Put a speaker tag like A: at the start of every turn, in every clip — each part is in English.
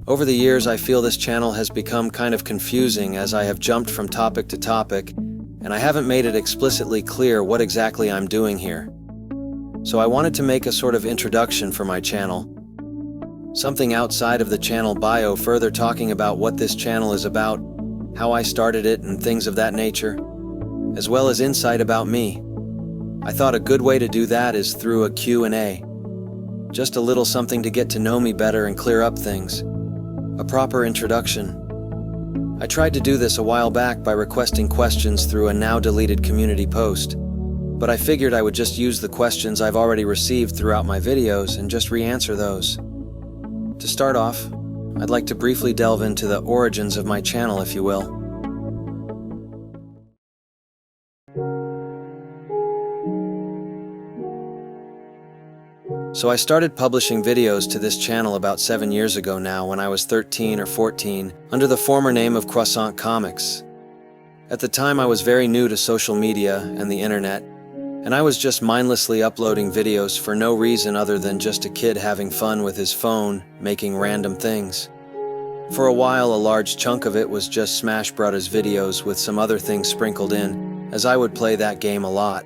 A: Over the years, I feel this channel has become kind of confusing as I have jumped from topic to topic, and I haven't made it explicitly clear what exactly I'm doing here. So I wanted to make a sort of introduction for my channel. Something outside of the channel bio, further talking about what this channel is about, how I started it, and things of that nature, as well as insight about me. I thought a good way to do that is through a Q&A. Just a little something to get to know me better and clear up things. A proper introduction. I tried to do this a while back by requesting questions through a now-deleted community post, but I figured I would just use the questions I've already received throughout my videos and just re-answer those. To start off, I'd like to briefly delve into the origins of my channel, if you will. So I started publishing videos to this channel about 7 years ago now, when I was 13 or 14, under the former name of Croissant Comics. At the time, I was very new to social media and the internet, and I was just mindlessly uploading videos for no reason other than just a kid having fun with his phone, making random things. For a while, a large chunk of it was just Smash Brothers videos with some other things sprinkled in, as I would play that game a lot.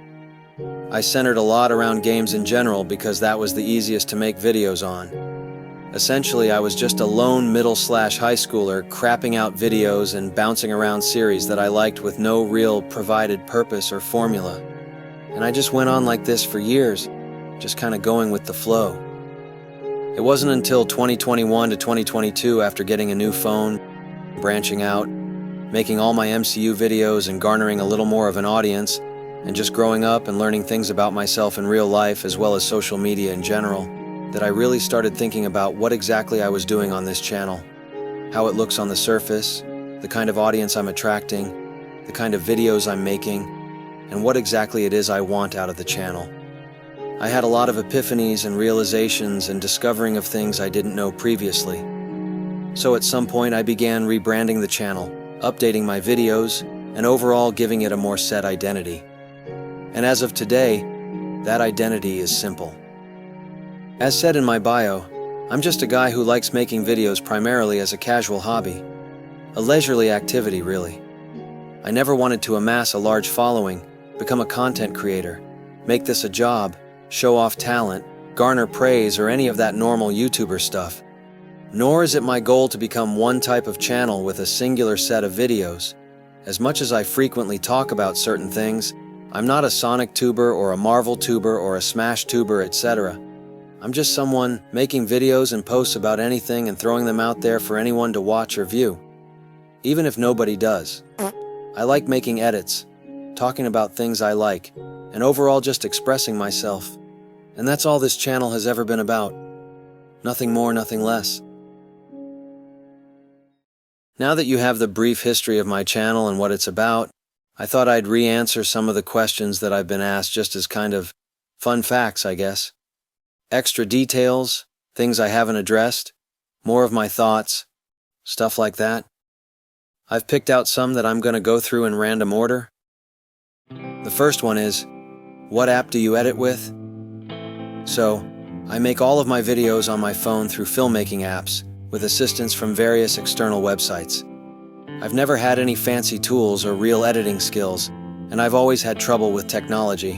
A: I centered a lot around games in general because that was the easiest to make videos on. Essentially, I was just a lone middle/high schooler crapping out videos and bouncing around series that I liked with no real provided purpose or formula. And I just went on like this for years, just kind of going with the flow. It wasn't until 2021 to 2022, after getting a new phone, branching out, making all my MCU videos and garnering a little more of an audience, and just growing up and learning things about myself in real life as well as social media in general, that I really started thinking about what exactly I was doing on this channel, how it looks on the surface, the kind of audience I'm attracting, the kind of videos I'm making, and what exactly it is I want out of the channel. I had a lot of epiphanies and realizations and discovering of things I didn't know previously. So at some point I began rebranding the channel, updating my videos, and overall giving it a more set identity. And as of today, that identity is simple. As said in my bio, I'm just a guy who likes making videos primarily as a casual hobby. A leisurely activity, really. I never wanted to amass a large following, become a content creator, make this a job, show off talent, garner praise, or any of that normal YouTuber stuff. Nor is it my goal to become one type of channel with a singular set of videos. As much as I frequently talk about certain things, I'm not a Sonic tuber or a Marvel tuber or a Smash tuber, etc. I'm just someone making videos and posts about anything and throwing them out there for anyone to watch or view. Even if nobody does. I like making edits, talking about things I like, and overall just expressing myself. And that's all this channel has ever been about. Nothing more, nothing less. Now that you have the brief history of my channel and what it's about, I thought I'd re-answer some of the questions that I've been asked, just as kind of fun facts, I guess. Extra details, things I haven't addressed, more of my thoughts, stuff like that. I've picked out some that I'm going to go through in random order. The first one is, what app do you edit with? So, I make all of my videos on my phone through filmmaking apps, with assistance from various external websites. I've never had any fancy tools or real editing skills, and I've always had trouble with technology.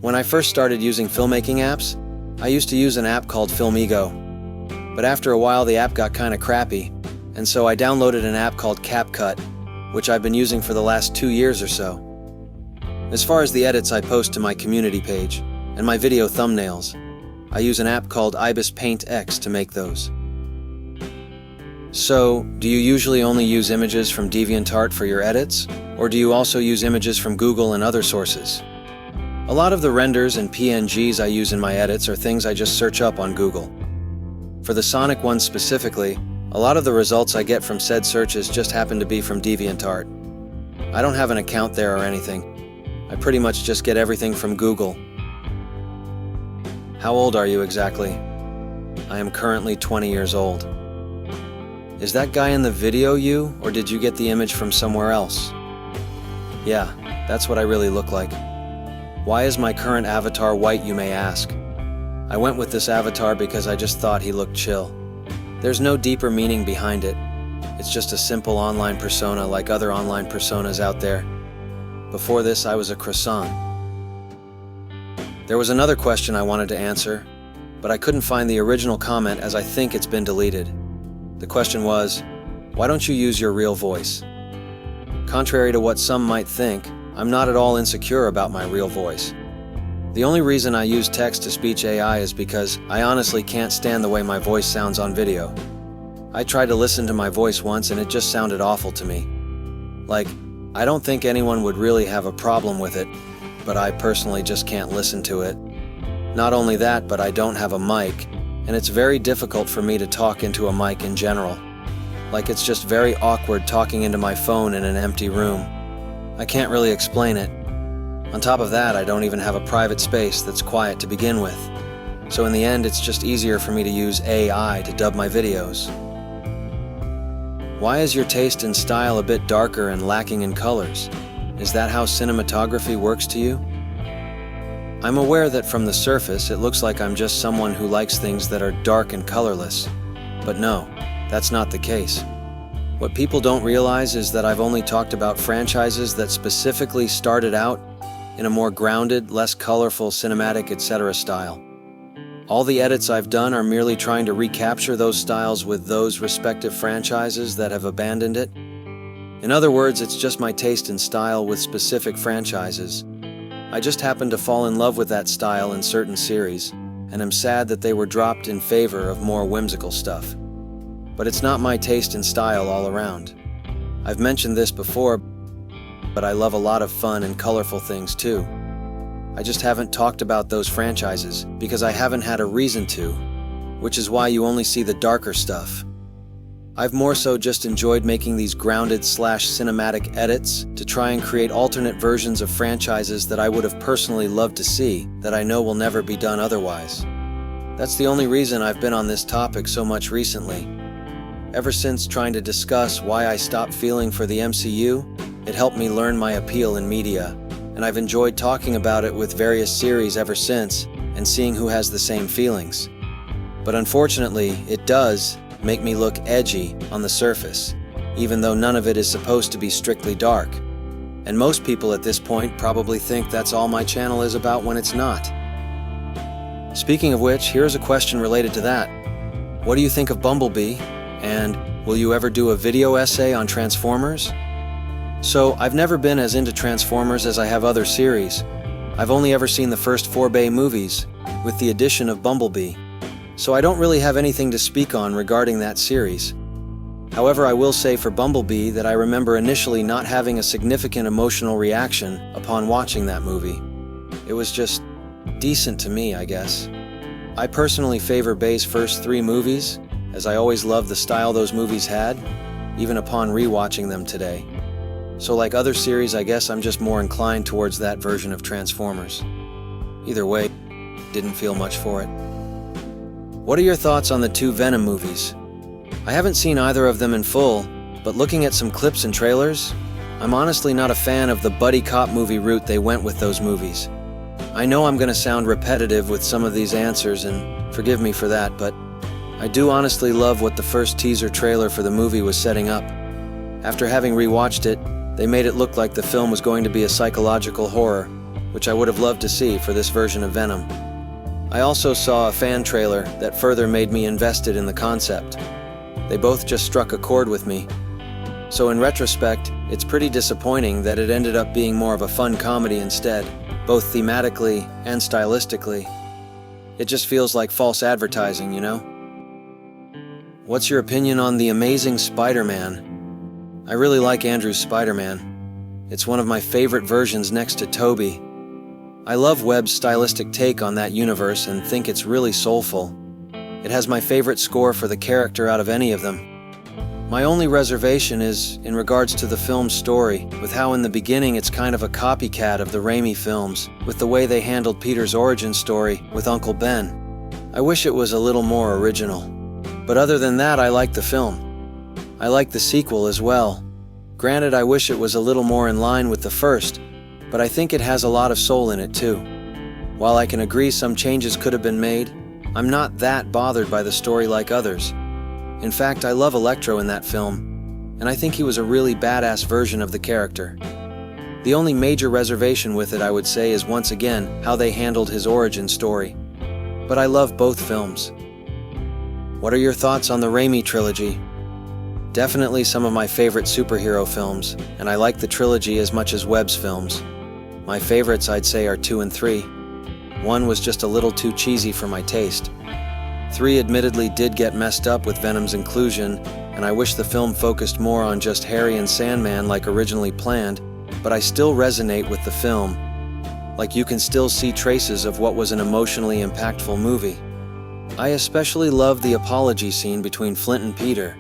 A: When I first started using filmmaking apps, I used to use an app called Filmigo. But after a while the app got kinda crappy, and so I downloaded an app called CapCut, which I've been using for the last 2 years or so. As far as the edits I post to my community page, and my video thumbnails, I use an app called Ibis Paint X to make those. So, do you usually only use images from DeviantArt for your edits, or do you also use images from Google and other sources? A lot of the renders and PNGs I use in my edits are things I just search up on Google. For the Sonic ones specifically, a lot of the results I get from said searches just happen to be from DeviantArt. I don't have an account there or anything. I pretty much just get everything from Google. How old are you exactly? I am currently 20 years old. Is that guy in the video you, or did you get the image from somewhere else? Yeah, that's what I really look like. Why is my current avatar white, you may ask? I went with this avatar because I just thought he looked chill. There's no deeper meaning behind it. It's just a simple online persona like other online personas out there. Before this, I was a croissant. There was another question I wanted to answer, but I couldn't find the original comment as I think it's been deleted. The question was, why don't you use your real voice? Contrary to what some might think, I'm not at all insecure about my real voice. The only reason I use text-to-speech AI is because I honestly can't stand the way my voice sounds on video. I tried to listen to my voice once and it just sounded awful to me. Like, I don't think anyone would really have a problem with it, but I personally just can't listen to it. Not only that, but I don't have a mic, and it's very difficult for me to talk into a mic in general. Like, it's just very awkward talking into my phone in an empty room. I can't really explain it. On top of that, I don't even have a private space that's quiet to begin with. So in the end, it's just easier for me to use AI to dub my videos. Why is your taste in style a bit darker and lacking in colors? Is that how cinematography works to you? I'm aware that from the surface, it looks like I'm just someone who likes things that are dark and colorless. But no, that's not the case. What people don't realize is that I've only talked about franchises that specifically started out in a more grounded, less colorful, cinematic, etc. style. All the edits I've done are merely trying to recapture those styles with those respective franchises that have abandoned it. In other words, it's just my taste in style with specific franchises. I just happened to fall in love with that style in certain series, and am sad that they were dropped in favor of more whimsical stuff. But it's not my taste in style all around. I've mentioned this before, but I love a lot of fun and colorful things too. I just haven't talked about those franchises because I haven't had a reason to, which is why you only see the darker stuff. I've more so just enjoyed making these grounded/cinematic edits to try and create alternate versions of franchises that I would have personally loved to see that I know will never be done otherwise. That's the only reason I've been on this topic so much recently. Ever since trying to discuss why I stopped feeling for the MCU, it helped me learn my appeal in media, and I've enjoyed talking about it with various series ever since and seeing who has the same feelings. But unfortunately, it does make me look edgy on the surface, even though none of it is supposed to be strictly dark. And most people at this point probably think that's all my channel is about when it's not. Speaking of which, here's a question related to that. What do you think of Bumblebee? And will you ever do a video essay on Transformers? So, I've never been as into Transformers as I have other series. I've only ever seen the first 4 movies, with the addition of Bumblebee. So I don't really have anything to speak on regarding that series. However, I will say for Bumblebee that I remember initially not having a significant emotional reaction upon watching that movie. It was just decent to me, I guess. I personally favor Bay's first 3 movies, as I always loved the style those movies had, even upon rewatching them today. So like other series, I guess I'm just more inclined towards that version of Transformers. Either way, didn't feel much for it. What are your thoughts on the 2 Venom movies? I haven't seen either of them in full, but looking at some clips and trailers, I'm honestly not a fan of the buddy cop movie route they went with those movies. I know I'm gonna sound repetitive with some of these answers, and forgive me for that, but I do honestly love what the first teaser trailer for the movie was setting up. After having rewatched it, they made it look like the film was going to be a psychological horror, which I would have loved to see for this version of Venom. I also saw a fan trailer that further made me invested in the concept. They both just struck a chord with me. So in retrospect, it's pretty disappointing that it ended up being more of a fun comedy instead, both thematically and stylistically. It just feels like false advertising, you know? What's your opinion on The Amazing Spider-Man? I really like Andrew's Spider-Man. It's one of my favorite versions next to Tobey. I love Webb's stylistic take on that universe and think it's really soulful. It has my favorite score for the character out of any of them. My only reservation is in regards to the film's story, with how in the beginning it's kind of a copycat of the Raimi films, with the way they handled Peter's origin story with Uncle Ben. I wish it was a little more original. But other than that, I like the film. I like the sequel as well. Granted, I wish it was a little more in line with the first, but I think it has a lot of soul in it too. While I can agree some changes could have been made, I'm not that bothered by the story like others. In fact, I love Electro in that film, and I think he was a really badass version of the character. The only major reservation with it, I would say, is once again how they handled his origin story. But I love both films. What are your thoughts on the Raimi trilogy? Definitely some of my favorite superhero films, and I like the trilogy as much as Webb's films. My favorites, I'd say, are 2 and 3. 1 was just a little too cheesy for my taste. 3 admittedly did get messed up with Venom's inclusion, and I wish the film focused more on just Harry and Sandman like originally planned, but I still resonate with the film. Like, you can still see traces of what was an emotionally impactful movie. I especially love the apology scene between Flint and Peter.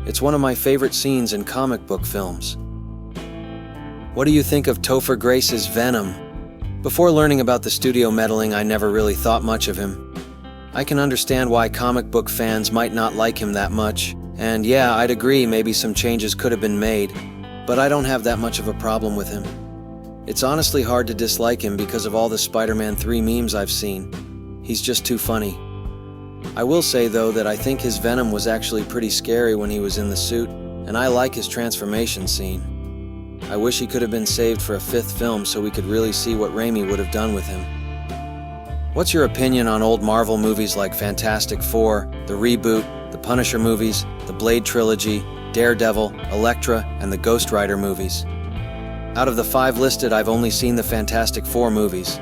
A: It's one of my favorite scenes in comic book films. What do you think of Topher Grace's Venom? Before learning about the studio meddling, I never really thought much of him. I can understand why comic book fans might not like him that much, and yeah, I'd agree maybe some changes could have been made, but I don't have that much of a problem with him. It's honestly hard to dislike him because of all the Spider-Man 3 memes I've seen. He's just too funny. I will say though that I think his Venom was actually pretty scary when he was in the suit, and I like his transformation scene. I wish he could have been saved for a 5th film so we could really see what Raimi would have done with him. What's your opinion on old Marvel movies like Fantastic Four, the reboot, the Punisher movies, the Blade trilogy, Daredevil, Elektra, and the Ghost Rider movies? Out of the 5 listed, I've only seen the Fantastic Four movies.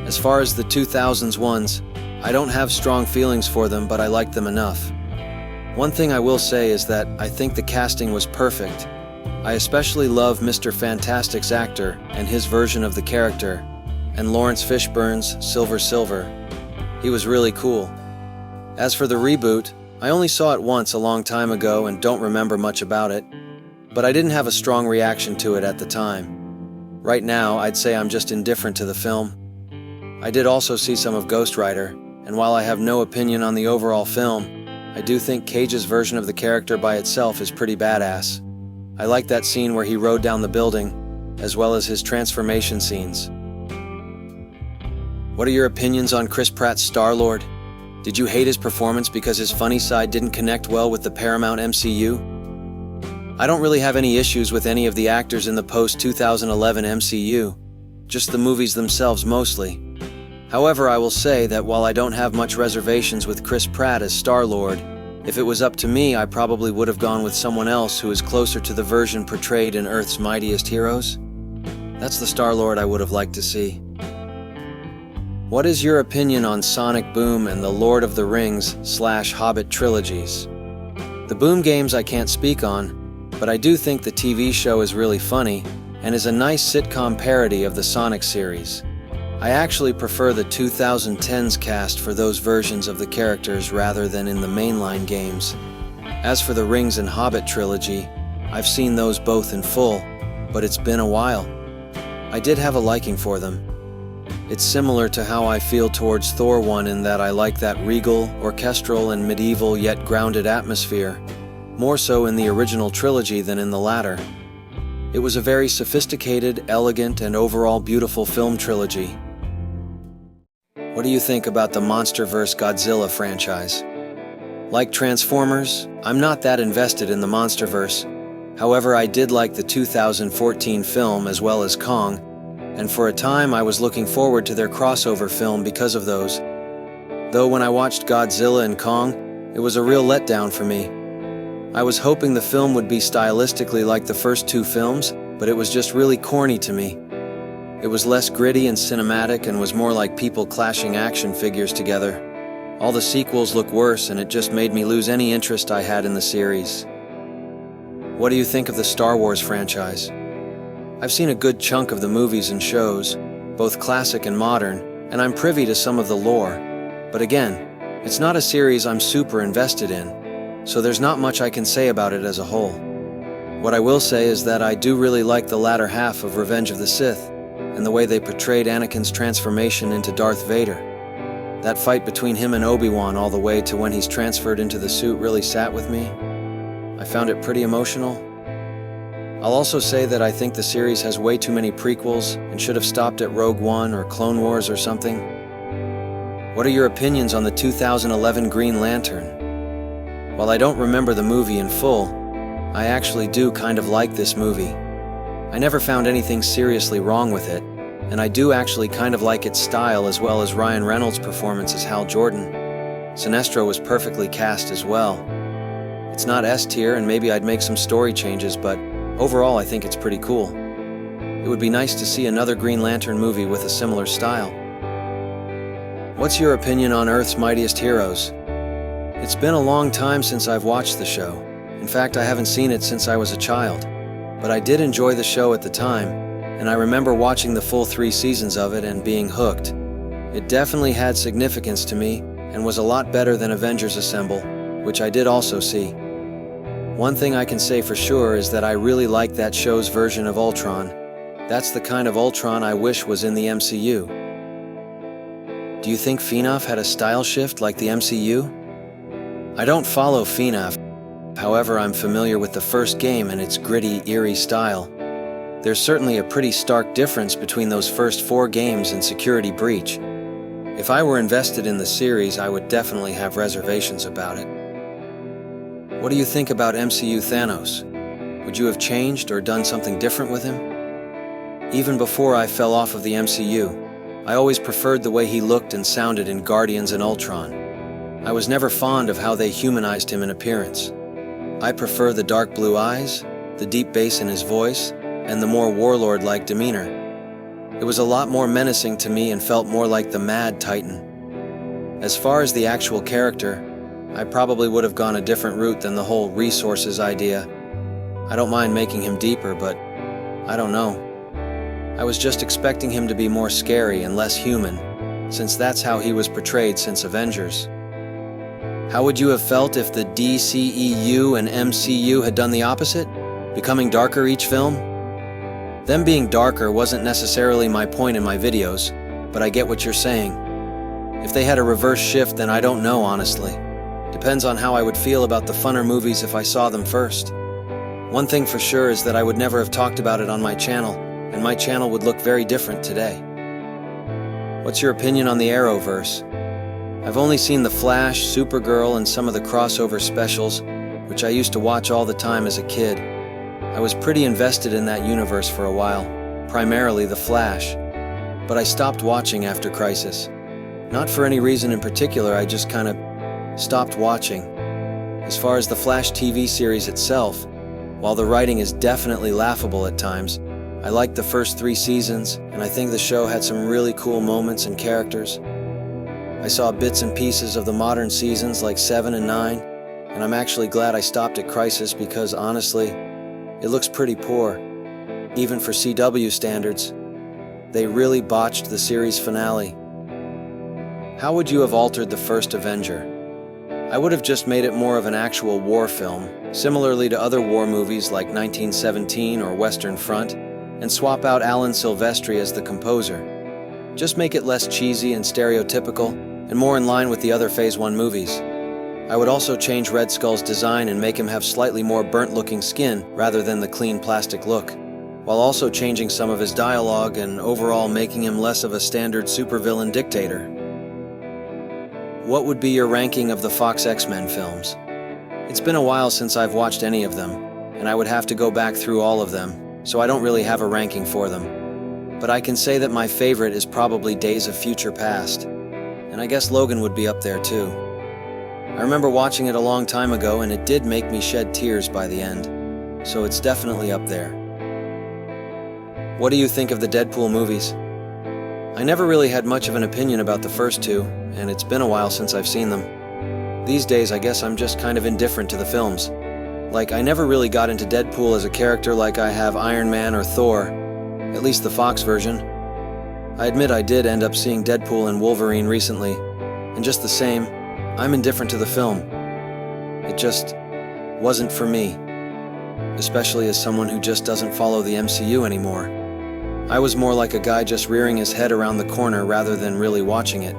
A: As far as the 2000s ones, I don't have strong feelings for them, but I liked them enough. One thing I will say is that I think the casting was perfect. I especially love Mr. Fantastic's actor and his version of the character, and Lawrence Fishburne's Silver. He was really cool. As for the reboot, I only saw it once a long time ago and don't remember much about it, but I didn't have a strong reaction to it at the time. Right now, I'd say I'm just indifferent to the film. I did also see some of Ghost Rider, and while I have no opinion on the overall film, I do think Cage's version of the character by itself is pretty badass. I like that scene where he rode down the building, as well as his transformation scenes. What are your opinions on Chris Pratt's Star-Lord? Did you hate his performance because his funny side didn't connect well with the Paramount MCU? I don't really have any issues with any of the actors in the post-2011 MCU, just the movies themselves mostly. However, I will say that while I don't have much reservations with Chris Pratt as Star-Lord, if it was up to me, I probably would have gone with someone else who is closer to the version portrayed in Earth's Mightiest Heroes. That's the Star-Lord I would have liked to see. What is your opinion on Sonic Boom and the Lord of the Rings/Hobbit trilogies? The Boom games I can't speak on, but I do think the TV show is really funny and is a nice sitcom parody of the Sonic series. I actually prefer the 2010s cast for those versions of the characters rather than in the mainline games. As for the Rings and Hobbit trilogy, I've seen those both in full, but it's been a while. I did have a liking for them. It's similar to how I feel towards Thor 1 in that I like that regal, orchestral, and medieval yet grounded atmosphere, more so in the original trilogy than in the latter. It was a very sophisticated, elegant, and overall beautiful film trilogy. What do you think about the Monsterverse Godzilla franchise? Like Transformers, I'm not that invested in the Monsterverse. However, I did like the 2014 film as well as Kong, and for a time I was looking forward to their crossover film because of those. Though when I watched Godzilla and Kong, it was a real letdown for me. I was hoping the film would be stylistically like the first 2 films, but it was just really corny to me. It was less gritty and cinematic and was more like people clashing action figures together. All the sequels look worse, and it just made me lose any interest I had in the series. What do you think of the Star Wars franchise? I've seen a good chunk of the movies and shows, both classic and modern, and I'm privy to some of the lore. But again, it's not a series I'm super invested in, so there's not much I can say about it as a whole. What I will say is that I do really like the latter half of Revenge of the Sith, and the way they portrayed Anakin's transformation into Darth Vader. That fight between him and Obi-Wan all the way to when he's transferred into the suit really sat with me. I found it pretty emotional. I'll also say that I think the series has way too many prequels and should have stopped at Rogue One or Clone Wars or something. What are your opinions on the 2011 Green Lantern? While I don't remember the movie in full, I actually do kind of like this movie. I never found anything seriously wrong with it, and I do actually kind of like its style as well as Ryan Reynolds' performance as Hal Jordan. Sinestro was perfectly cast as well. It's not S tier and maybe I'd make some story changes, but overall I think it's pretty cool. It would be nice to see another Green Lantern movie with a similar style. What's your opinion on Earth's Mightiest Heroes? It's been a long time since I've watched the show. In fact, I haven't seen it since I was a child. But I did enjoy the show at the time, and I remember watching the full 3 seasons of it and being hooked. It definitely had significance to me and was a lot better than Avengers Assemble, which I did also see. One thing I can say for sure is that I really like that show's version of Ultron. That's the kind of Ultron I wish was in the MCU. Do you think FNAF had a style shift like the MCU? I don't follow FNAF, however I'm familiar with the first game and its gritty, eerie style. There's certainly a pretty stark difference between those first 4 games and Security Breach. If I were invested in the series, I would definitely have reservations about it. What do you think about MCU Thanos? Would you have changed or done something different with him? Even before I fell off of the MCU, I always preferred the way he looked and sounded in Guardians and Ultron. I was never fond of how they humanized him in appearance. I prefer the dark blue eyes, the deep bass in his voice, and the more warlord-like demeanor. It was a lot more menacing to me and felt more like the Mad Titan. As far as the actual character, I probably would have gone a different route than the whole resources idea. I don't mind making him deeper, but I don't know. I was just expecting him to be more scary and less human, since that's how he was portrayed since Avengers. How would you have felt if the DCEU and MCU had done the opposite, becoming darker each film? Them being darker wasn't necessarily my point in my videos, but I get what you're saying. If they had a reverse shift, then I don't know, honestly. Depends on how I would feel about the funner movies if I saw them first. One thing for sure is that I would never have talked about it on my channel, and my channel would look very different today. What's your opinion on the Arrowverse? I've only seen The Flash, Supergirl, and some of the crossover specials, which I used to watch all the time as a kid. I was pretty invested in that universe for a while, primarily The Flash, but I stopped watching after Crisis. Not for any reason in particular, I just kind of stopped watching. As far as the Flash TV series itself, while the writing is definitely laughable at times, I liked the first 3 seasons, and I think the show had some really cool moments and characters. I saw bits and pieces of the modern seasons like 7 and 9, and I'm actually glad I stopped at Crisis because, honestly, it looks pretty poor. Even for CW standards, they really botched the series finale. How would you have altered the first Avenger? I would have just made it more of an actual war film, similarly to other war movies like 1917 or Western Front, and swap out Alan Silvestri as the composer. Just make it less cheesy and stereotypical, and more in line with the other Phase 1 movies. I would also change Red Skull's design and make him have slightly more burnt-looking skin rather than the clean plastic look, while also changing some of his dialogue and overall making him less of a standard supervillain dictator. What would be your ranking of the Fox X-Men films? It's been a while since I've watched any of them, and I would have to go back through all of them, so I don't really have a ranking for them. But I can say that my favorite is probably Days of Future Past, and I guess Logan would be up there too. I remember watching it a long time ago and it did make me shed tears by the end, so it's definitely up there. What do you think of the Deadpool movies? I never really had much of an opinion about the first 2, and it's been a while since I've seen them. These days I guess I'm just kind of indifferent to the films. Like, I never really got into Deadpool as a character like I have Iron Man or Thor, at least the Fox version. I admit I did end up seeing Deadpool and Wolverine recently, and just the same, I'm indifferent to the film. It just wasn't for me, especially as someone who just doesn't follow the MCU anymore. I was more like a guy just rearing his head around the corner rather than really watching it.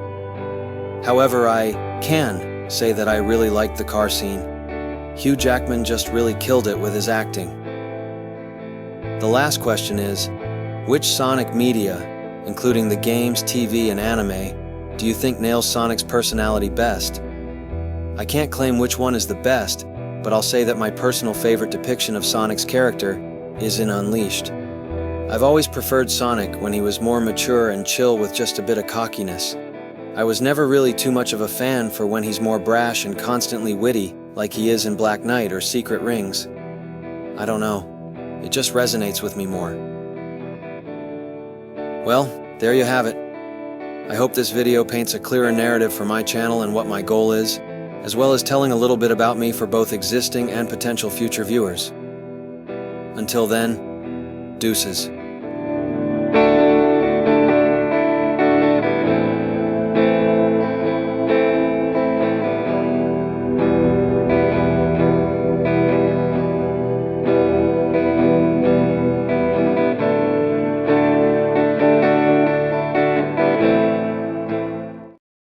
A: However, I can say that I really liked the car scene. Hugh Jackman just really killed it with his acting. The last question is, which Sonic media, including the games, TV, and anime, do you think nails Sonic's personality best? I can't claim which one is the best, but I'll say that my personal favorite depiction of Sonic's character is in Unleashed. I've always preferred Sonic when he was more mature and chill with just a bit of cockiness. I was never really too much of a fan for when he's more brash and constantly witty, like he is in Black Knight or Secret Rings. I don't know. It just resonates with me more. Well, there you have it. I hope this video paints a clearer narrative for my channel and what my goal is, as well as telling a little bit about me for both existing and potential future viewers. Until then, deuces.